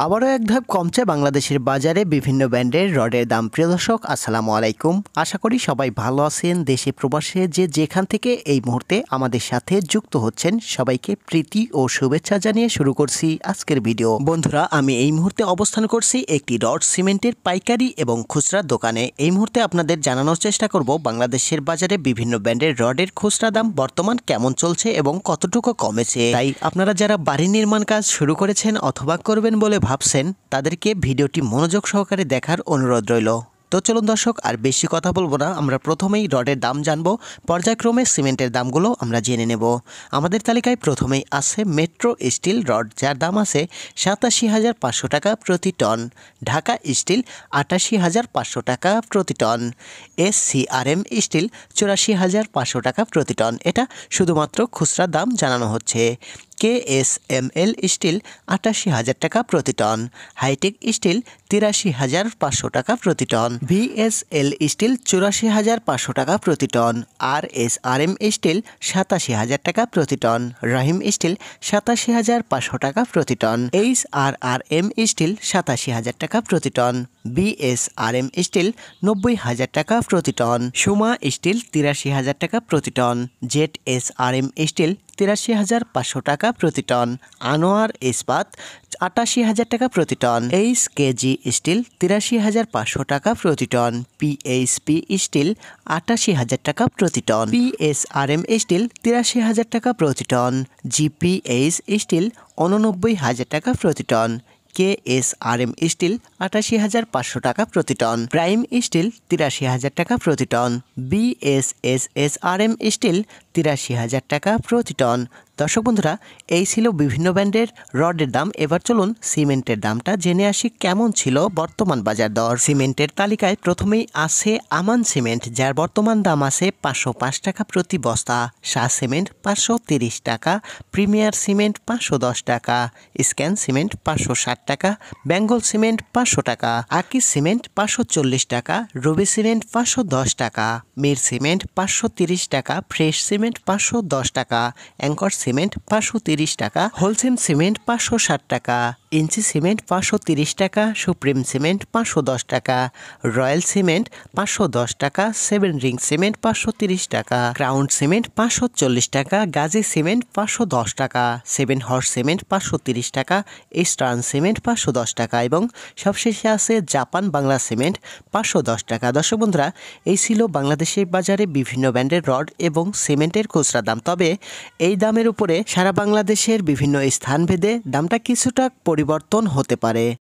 আবারও এক ধাপ কমছে বাংলাদেশের বাজারে বিভিন্ন ব্র্যান্ডের রডের দাম। প্রিয় দর্শক, আসসালামু আলাইকুম। আশা করি সবাই ভালো আছেন। দেশে প্রবাসে যে যেখান থেকে এই মুহূর্তে আমাদের সাথে যুক্ত হচ্ছেন, সবাইকে প্রীতি ও শুভেচ্ছা জানিয়ে শুরু করছি আজকের ভিডিও। বন্ধুরা, আমি এই মুহূর্তে অবস্থান করছি একটি রড সিমেন্টের পাইকারি এবং খুচরা দোকানে। এই মুহূর্তে আপনাদের জানানোর চেষ্টা করব বাংলাদেশের বাজারে বিভিন্ন ব্র্যান্ডের রডের খুচরা দাম বর্তমান কেমন চলছে এবং কতটুকু কমেছে। তাই আপনারা যারা বাড়ি নির্মাণ কাজ শুরু করেছেন অথবা করবেন বলে ভাবছেন, তাদেরকে ভিডিওটি মনোযোগ সহকারে দেখার অনুরোধ রইল। তো চলুন দর্শক, আর বেশি কথা বলবো না, আমরা প্রথমেই রডের দাম জানবো। পর্যায়ক্রমে সিমেন্টের দামগুলো আমরা জেনে নেব। আমাদের তালিকায় প্রথমেই আছে মেট্রো স্টিল রড, যার দাম আছে 87,500 টাকা প্রতি টন। ঢাকা স্টিল 88,500 টাকা প্রতি টন। SCRM স্টিল 84,500 টাকা প্রতি টন। এটা শুধুমাত্র খুচরা দাম জানানো হচ্ছে। KSML স্টিল 88,000 টাকা প্রতি টন। হাইটেক স্টিল 83,500 টাকা প্রতি টন। VSL স্টিল 84,500 টাকা প্রতি টন। RSRM স্টিল 87,000 টাকা প্রতি টন। রাহিম স্টিল 87,500 টাকা প্রতি টন। HRRM স্টিল 87,000 টাকা প্রতি টন। BSRM স্টিল 90,000 টাকা প্রতি টন। সুমা স্টিল 83,000 টাকা প্রতি টন। ZSRM স্টিল 83,500 টাকা প্রতি টন। আনোয়ার ইস্পাত 88,000 টাকা প্রতি টন। HKG স্টিল 83,500 টাকা প্রতি টন। PHP স্টিল 88,000 টাকা প্রতি টন। PSRM স্টিল 83,000 টাকা প্রতি টন। GPH স্টিল 89,000 টাকা প্রতি টন। KSRM স্টিল 88,500 টাকা প্রতি টন। প্রাইম স্টিল 83,000 টাকা প্রতি টন। BSSRM স্টিল 83,000 টাকা প্রতি টন। দর্শক বন্ধুরা, এই ছিল বিভিন্ন ব্র্যান্ডের রডের দাম। এবার চলুন সিমেন্টের দামটা জেনে আসি কেমন ছিল বর্তমান বাজার দর। সিমেন্টের তালিকায় প্রথমেই আছে আমান সিমেন্ট, যার বর্তমান দাম আছে 505 টাকা প্রতি বস্তা। শাহ সিমেন্ট 530 টাকা। প্রিমিয়ার সিমেন্ট 510 টাকা। স্ক্যান সিমেন্ট 560 টাকা। বেঙ্গল সিমেন্ট 500 টাকা। আকিস সিমেন্ট 540 টাকা। রবি সিমেন্ট 510 টাকা। মির সিমেন্ট 530 টাকা। ফ্রেশ সিমেন্ট 510 টাকা। অ্যাঙ্কর সিমেন্ট 530 টাকা। হোলসেম সিমেন্ট 560 টাকা। ইঞ্চি সিমেন্ট 530 টাকা। সুপ্রিম সিমেন্ট 510 টাকা। রয়্যাল সিমেন্ট 510 টাকা। 7 রিং সিমেন্ট 530 টাকা। ক্রাউন সিমেন্ট 540 টাকা। গাজী সিমেন্ট 510 টাকা। 7 হর্স সিমেন্ট 530 টাকা। ইস্টার্ন সিমেন্ট 510 টাকা এবং সবশেষে আছে জাপান বাংলা সিমেন্ট 510 টাকা। দর্শক বন্ধুরা, এই ছিল বাংলাদেশের বাজারে বিভিন্ন ব্র্যান্ডের রড এবং সিমেন্টের খুচরা দাম। তবে এই দামের উপরে সারা বাংলাদেশের বিভিন্ন স্থানভেদে দামটা কিছুটা পরিবর্তন হতে পারে।